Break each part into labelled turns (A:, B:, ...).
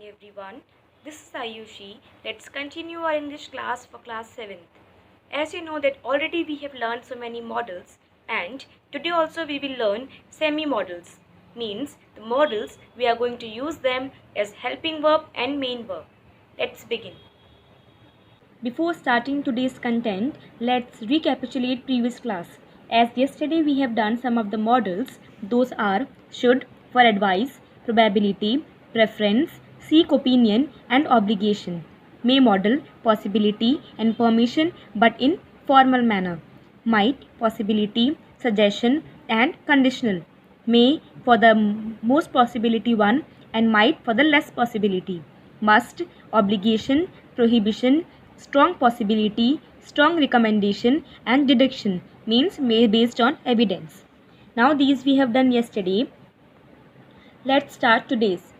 A: everyone. This is Ayushi. Let's continue our English class for class 7th. As you know that already we have learned so many models, and today also we will learn semi-modals. Means the modals we are going to use them as helping verb and main verb. Let's begin. Before starting today's content, let's recapitulate previous class. As yesterday we have done some of the models. Those are should for advice, probability, preference, seek opinion and obligation. May model, possibility and permission but in formal manner. Might, possibility, suggestion and conditional. May for the most possibility one and might for the less possibility. Must, obligation, prohibition, strong possibility, strong recommendation and deduction means may based on evidence. Now these we have done yesterday. Let's start today's.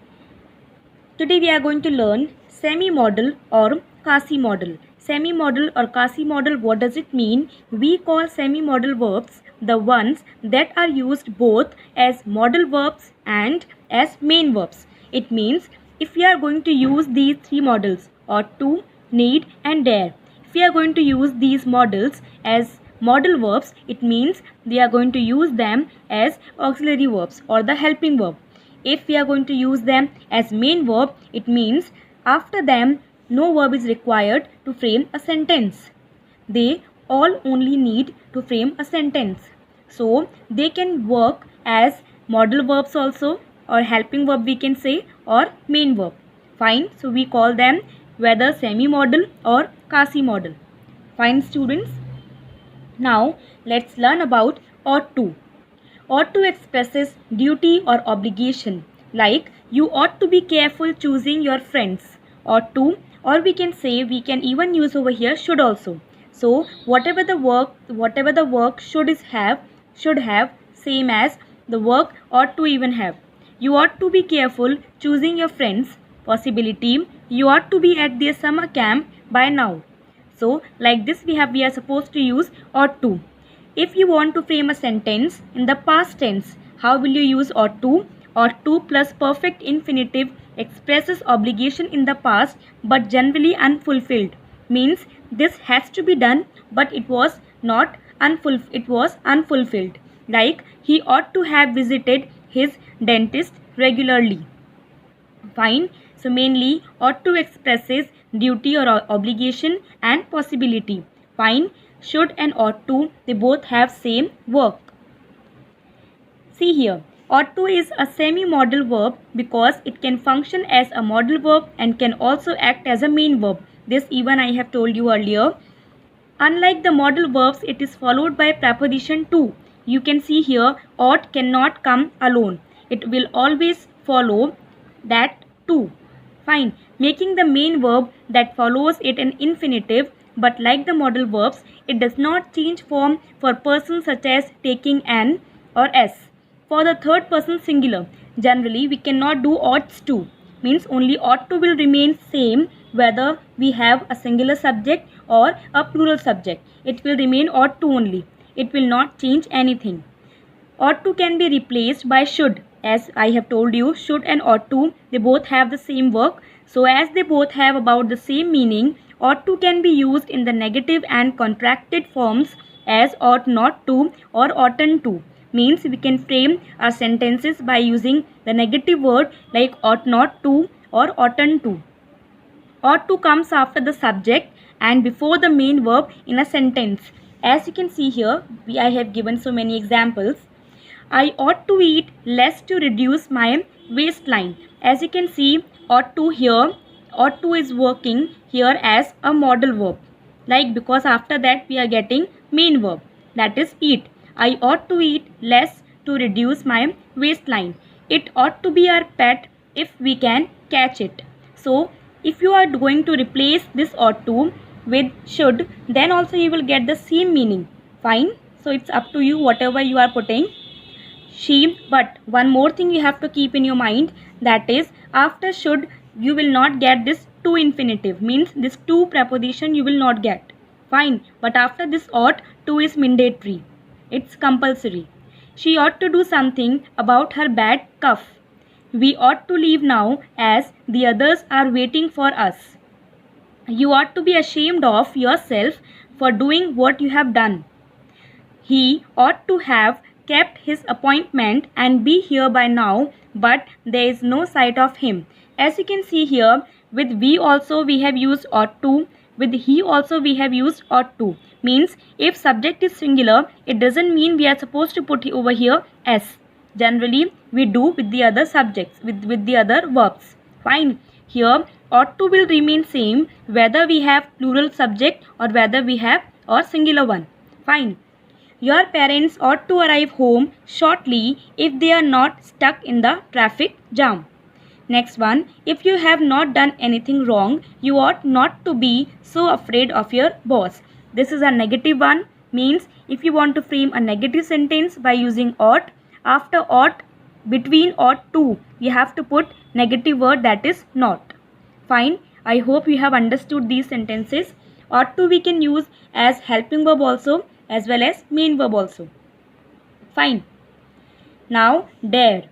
A: Today we are going to learn semi-modal or quasi-modal. Semi-modal or quasi-modal, what does it mean? We call semi-modal verbs the ones that are used both as modal verbs and as main verbs. It means if we are going to use these three modals ought to, need and dare. If we are going to use these modals as modal verbs, it means we are going to use them as auxiliary verbs or the helping verb. If we are going to use them as main verb, it means after them no verb is required to frame a sentence. They all only need to frame a sentence. So they can work as modal verbs also, or helping verb we can say, or main verb. Fine. So we call them whether semi-modal or quasi-modal. Fine, students. Now let's learn about ought to. Ought to expresses duty or obligation, like you ought to be careful choosing your friends. Ought to, or we can say, we can even use over here should also. So whatever the work should have same as the work ought to even have. You ought to be careful choosing your friends. Possibility, you ought to be at their summer camp by now. So like this we are supposed to use ought to. If you want to frame a sentence in the past tense, how will you use ought to? Ought to plus perfect infinitive expresses obligation in the past but generally unfulfilled. Means this has to be done but it was unfulfilled. Like he ought to have visited his dentist regularly. Fine. So mainly ought to expresses duty or obligation and possibility. Fine. Should and ought to, they both have same work. See here, ought to is a semi-modal verb because it can function as a modal verb and can also act as a main verb. This even I have told you earlier. Unlike the modal verbs, it is followed by preposition to. You can see here, ought cannot come alone. It will always follow that to. Fine. Making the main verb that follows it an infinitive, but like the modal verbs, it does not change form for persons such as taking an or s. For the third person singular, generally we cannot do oughts to. Means only ought to will remain same whether we have a singular subject or a plural subject. It will remain ought to only. It will not change anything. Ought to can be replaced by should. As I have told you, should and ought to, they both have the same work. So as they both have about the same meaning, ought to can be used in the negative and contracted forms as ought not to or oughtn't to. Means we can frame our sentences by using the negative word like ought not to or oughtn't to. Ought to comes after the subject and before the main verb in a sentence. As you can see here, I have given so many examples. I ought to eat less to reduce my waistline. As you can see, ought to here, ought to is working here as a modal verb. Like because after that we are getting main verb, that is eat. I ought to eat less to reduce my waistline. It ought to be our pet if we can catch it. So if you are going to replace this ought to with should, then also you will get the same meaning. Fine. So it's up to you whatever you are putting. But one more thing you have to keep in your mind, that is after should you will not get this to infinitive, means this to preposition you will not get. Fine. But after this ought, to is mandatory. It's compulsory. She ought to do something about her bad cough. We ought to leave now as the others are waiting for us. You ought to be ashamed of yourself for doing what you have done. He ought to have kept his appointment and be here by now, but there is no sight of him. As you can see here, with we also we have used ought to, with he also we have used ought to. Means if subject is singular, it doesn't mean we are supposed to put over here s. Generally we do with the other subjects, with the other verbs. Fine. Here ought to will remain same whether we have plural subject or whether we have or singular one. Fine. Your parents ought to arrive home shortly if they are not stuck in the traffic jam. Next one, if you have not done anything wrong, you ought not to be so afraid of your boss. This is a negative one, means if you want to frame a negative sentence by using ought, after ought, between ought to, you have to put negative word, that is not. Fine, I hope you have understood these sentences. Ought to we can use as helping verb also, as well as main verb also. Fine. Now dare.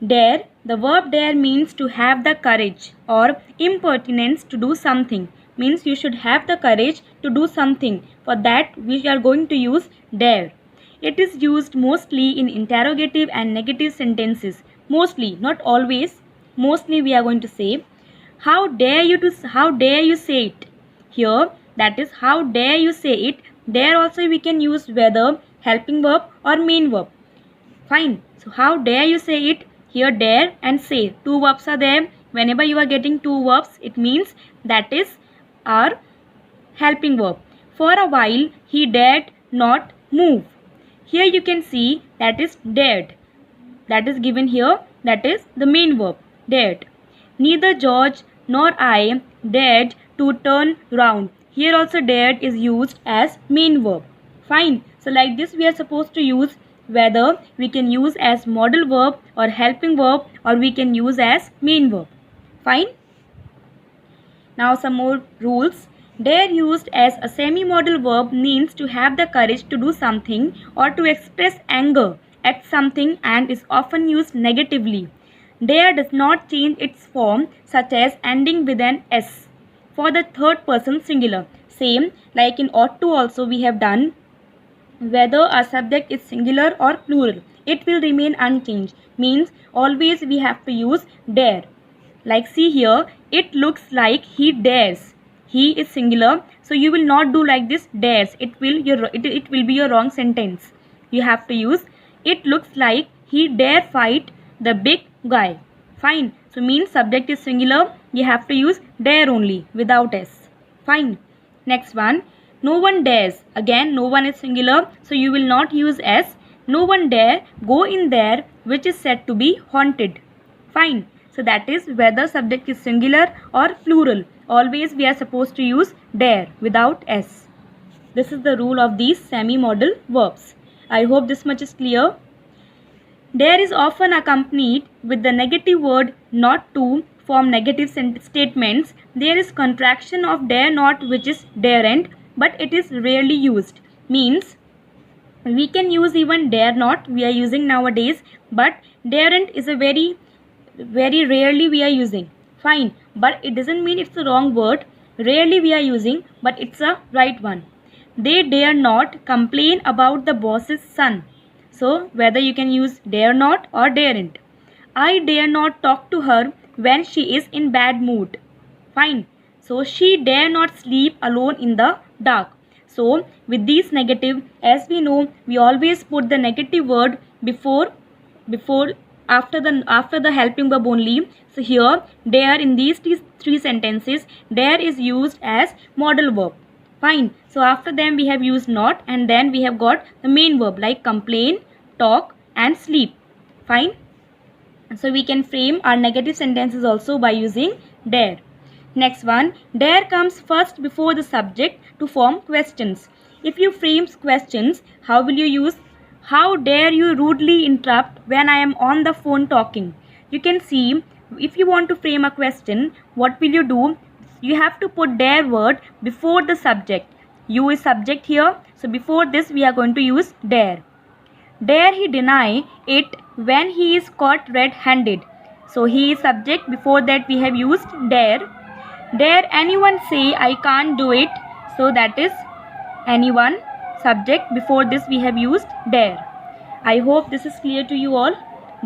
A: Dare, the verb dare means to have the courage or impertinence to do something. Means you should have the courage to do something. For that we are going to use dare. It is used mostly in interrogative and negative sentences. Mostly, not always. Mostly we are going to say, how dare you say it. Here, that is how dare you say it. Dare also we can use whether helping verb or main verb. Fine. So how dare you say it? Here dare and say. Two verbs are there. Whenever you are getting two verbs, it means that is our helping verb. For a while he dared not move. Here you can see that is dared. That is given here. That is the main verb. Dared. Neither George nor I dared to turn round. Here also dared is used as main verb. Fine. So like this we are supposed to use whether we can use as modal verb or helping verb, or we can use as main verb. Fine. Now some more rules. Dare used as a semi-modal verb means to have the courage to do something or to express anger at something and is often used negatively. Dare does not change its form, such as ending with an s for the third person singular. Same like in ought to also we have done. Whether a subject is singular or plural, it will remain unchanged. Means always we have to use dare. Like see here, it looks like he dares. He is singular, so you will not do like this dares. It will be your wrong sentence. You have to use it looks like he dare fight the big guy. Fine. So means subject is singular, you have to use dare only without s. Fine. Next one. No one dares. Again no one is singular, so you will not use s. No one dare go in there which is said to be haunted. Fine. So that is whether subject is singular or plural. Always we are supposed to use dare without s. This is the rule of these semi-modal verbs. I hope this much is clear. Dare is often accompanied with the negative word not to form negative statements. There is contraction of dare not, which is daren't, but it is rarely used. Means we can use even dare not, we are using nowadays, but daren't is a very rarely we are using. Fine, but it doesn't mean it's the wrong word. Rarely we are using, but it's a right one. They dare not complain about the boss's son. So whether you can use dare not or daren't. I dare not talk to her when she is in bad mood. Fine. So she dare not sleep alone in the dark. So with these negative, as we know, we always put the negative word before after the helping verb only. So here dare in these three sentences, dare is used as modal verb. Fine. So after them we have used not, and then we have got the main verb like complain, talk and sleep. Fine. So we can frame our negative sentences also by using dare. Next one, dare comes first before the subject to form questions. If you frame questions, how will you use? How dare you rudely interrupt when I am on the phone talking? You can see, if you want to frame a question, what will you do? You have to put dare word before the subject. You is subject here, so before this we are going to use dare. Dare he deny it when he is caught red-handed? So he is subject. Before that we have used dare. Dare anyone say I can't do it. So that is anyone, subject. Before this we have used dare. I hope this is clear to you all.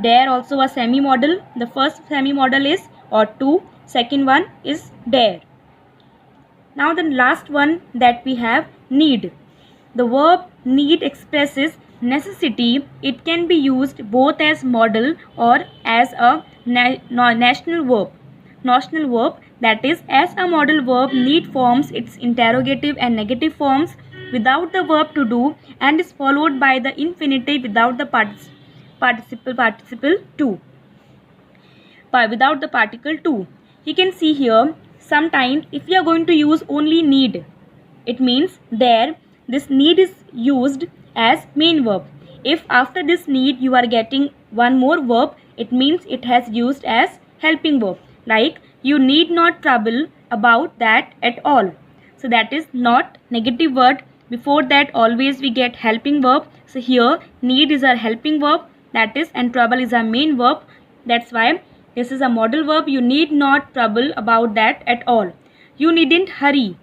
A: Dare also a semi-modal. The first semi-modal is ought to. Second one is dare. Now the last one that we have, need. The verb need expresses necessity. It can be used both as modal or as a national verb. Notional verb, that is, as a modal verb, need forms its interrogative and negative forms without the verb to do and is followed by the infinitive without the participle to. Without the particle to. You can see here, sometimes if you are going to use only need, it means there this need is used as main verb. If after this need you are getting one more verb, it means it has used as helping verb. Like, you need not trouble about that at all. So that is not negative word. Before that always we get helping verb. So here need is our helping verb, that is, and trouble is our main verb. That's why this is a modal verb. You need not trouble about that at all. You needn't hurry.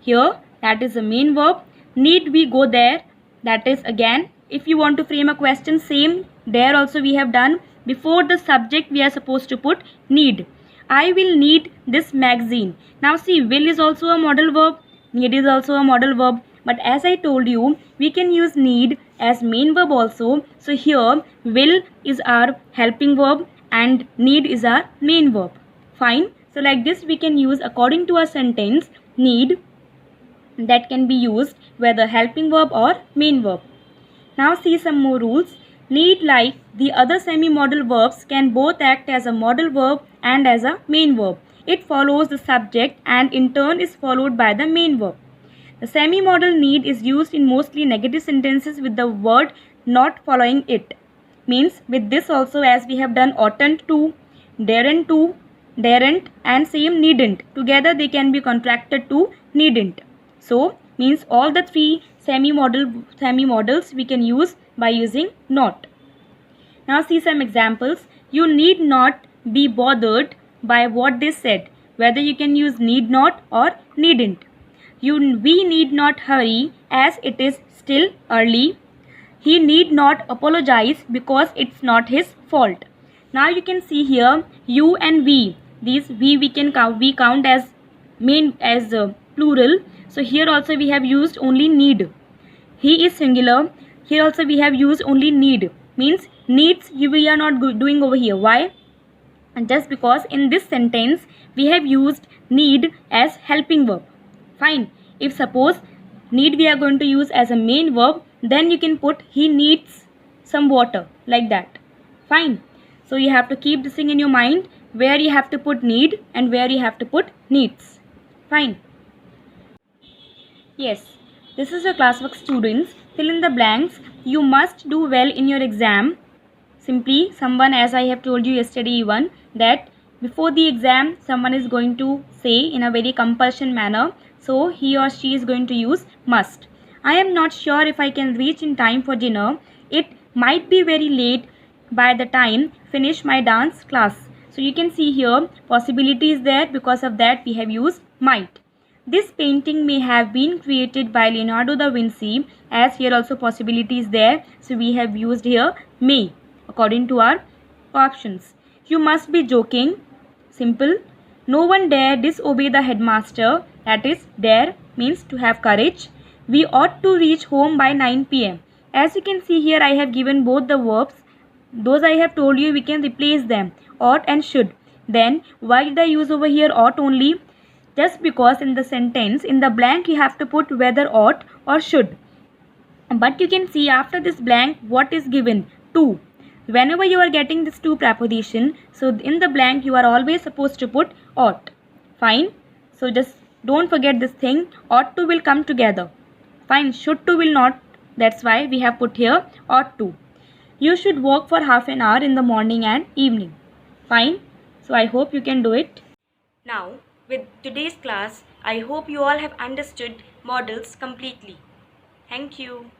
A: Here that is the main verb. Need we go there, that is again, if you want to frame a question, same there also we have done. Before the subject we are supposed to put need. I will need this magazine. Now see, will is also a modal verb, need is also a modal verb, but as I told you, we can use need as main verb also. So here will is our helping verb and need is our main verb. Fine. So like this we can use according to a sentence need that can be used whether helping verb or main verb. Now see some more rules. Need, like the other semi-modal verbs, can both act as a modal verb and as a main verb. It follows the subject and in turn is followed by the main verb. The semi-modal need is used in mostly negative sentences with the word not following it. Means with this also, as we have done oughtn't to, daren't and same needn't. Together they can be contracted to needn't. So means all the three semi-modals we can use by using not. Now see some examples. You need not be bothered by what they said. Whether you can use need not or needn't. We need not hurry as it is still early. He need not apologize because it's not his fault. Now you can see here you and we. These we can count as plural. So here also we have used only need. He is singular. Here also we have used only need. Means needs we are not doing over here. Why? And just because in this sentence we have used need as helping verb. Fine. If suppose need we are going to use as a main verb, then you can put he needs some water, like that. Fine. So you have to keep this thing in your mind, where you have to put need and where you have to put needs. Fine. Yes, this is your classwork, students. Fill in the blanks. You must do well in your exam. Simply someone, as I have told you yesterday even, that before the exam someone is going to say in a very compulsion manner. So he or she is going to use must. I am not sure if I can reach in time for dinner. It might be very late by the time finish my dance class. So you can see here possibility is there. Because of that we have used might. This painting may have been created by Leonardo da Vinci, as here also possibility is there. So we have used here may according to our options. You must be joking. Simple. No one dare disobey the headmaster. That is, dare means to have courage. We ought to reach home by 9 p.m. As you can see here, I have given both the verbs. Those I have told you, we can replace them. Ought and should. Then why did I use over here ought only? Just because in the sentence, in the blank you have to put whether ought or should. But you can see after this blank what is given? To. Whenever you are getting this to preposition, so in the blank you are always supposed to put ought. Fine. So just don't forget this thing. Ought to will come together. Fine. Should to will not. That's why we have put here ought to. You should walk for half an hour in the morning and evening. Fine. So I hope you can do it. Now with today's class, I hope you all have understood modals completely. Thank you.